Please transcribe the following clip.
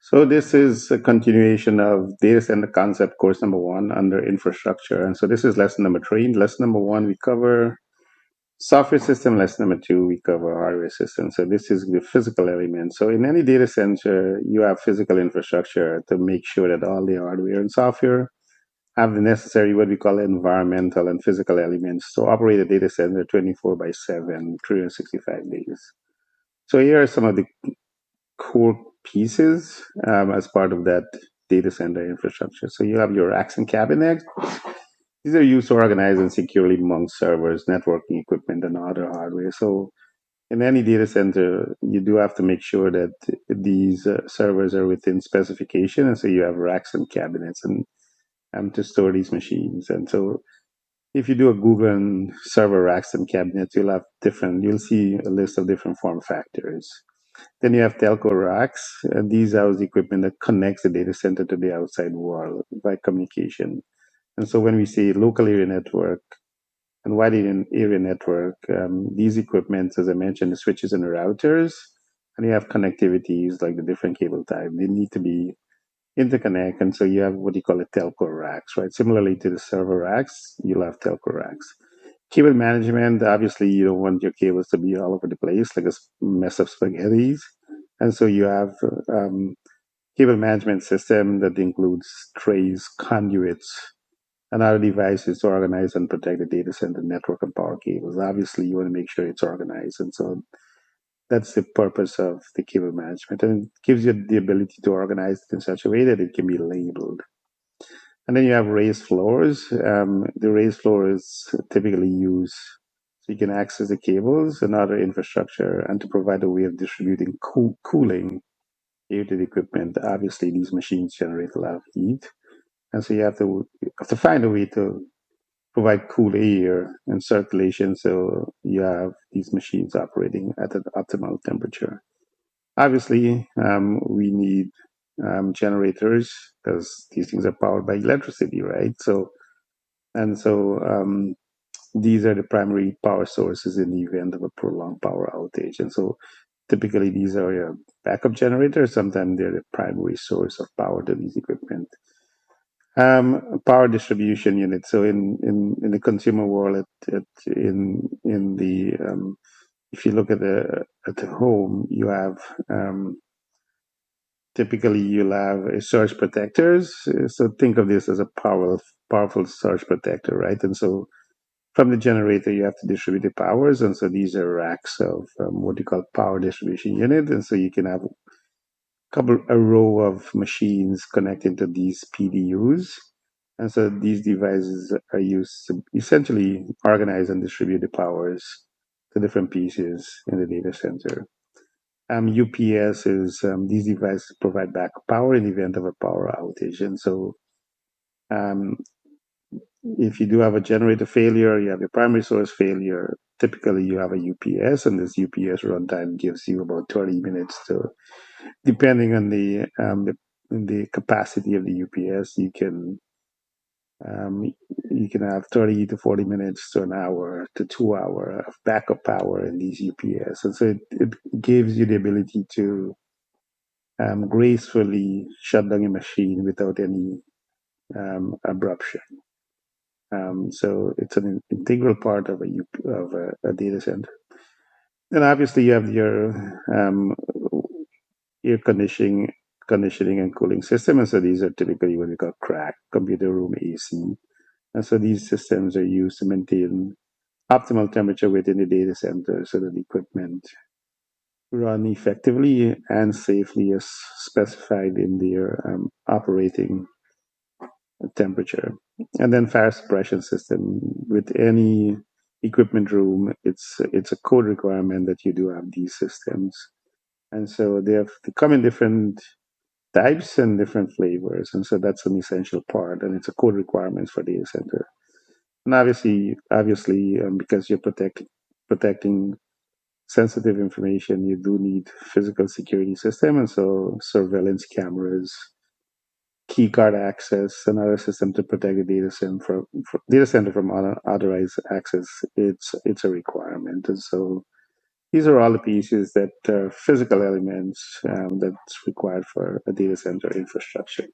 So this is a continuation of data center concept course number 1 under infrastructure. And so this is lesson number 3. In lesson number 1, we cover software system. Lesson number 2, we cover hardware system. So this is the physical element. So in any data center, you have physical infrastructure to make sure that all the hardware and software have the necessary, what we call environmental and physical elements to operate a data center 24 by 7, 365 days. So here are some of the core pieces as part of that data center infrastructure. So you have your racks and cabinets. These are used to organize and securely amongst servers, networking equipment, and other hardware. So in any data center, you do have to make sure that these servers are within specification, and so you have racks and cabinets and to store these machines. And so if you do a Google and server racks and cabinets, you'll see a list of different form factors. Then you have telco racks, and these house equipment that connects the data center to the outside world by communication. And so when we say local area network and wide area network, these equipments, as I mentioned, the switches and the routers, and you have connectivities like the different cable type. They need to be interconnect, and so you have what you call a telco racks, right? Similarly to the server racks, you'll have telco racks. Cable management, obviously, you don't want your cables to be all over the place like a mess of spaghettis. And so you have cable management system that includes trays, conduits, and other devices to organize and protect the data center network and power cables. Obviously, you want to make sure it's organized. And so that's the purpose of the cable management. And it gives you the ability to organize it in such a way that it can be labeled. And then you have raised floors. The raised floor is typically used so you can access the cables and other infrastructure and to provide a way of distributing cooling air to the equipment. Obviously, these machines generate a lot of heat. And so you have to find a way to provide cool air and circulation so you have these machines operating at an optimal temperature. Obviously, we need generators because these things are powered by electricity, right? So these are the primary power sources in the event of a prolonged power outage. And so typically these are your backup generators. Sometimes they're the primary source of power to these equipment. Power distribution unit. So in the consumer world, in the if you look at the home, you have typically you'll have a surge protectors. So think of this as a powerful surge protector, right? And so from the generator, you have to distribute the powers, and so these are racks of what you call power distribution unit, and so you can have a row of machines connected to these PDUs. And so these devices are used to essentially organize and distribute the powers to different pieces in the data center. UPS is these devices provide backup power in the event of a power outage. And so um, if you do have a generator failure, you have a primary source failure, typically you have a UPS, and this UPS runtime gives you about 30 minutes to, depending on the capacity of the UPS, um, you can have 30 to 40 minutes to an hour to 2 hour of backup power in these UPS. And so it gives you the ability to gracefully shut down a machine without any abruption. So it's an integral part of a data center. And obviously, you have your air conditioning and cooling system. And so these are typically what we call CRAC, computer room AC. And so these systems are used to maintain optimal temperature within the data center so that the equipment run effectively and safely as specified in their operating temperature. And then fire suppression system with any equipment room, it's a code requirement that you do have these systems. And so they come in different types and different flavors. And so that's an essential part, and it's a code requirement for data center. And obviously, because you're protecting sensitive information, you do need physical security system, and so surveillance cameras, key card access, another system to protect the data center from unauthorized access. It's a requirement, and so These are all the pieces that are physical elements that's required for a data center infrastructure.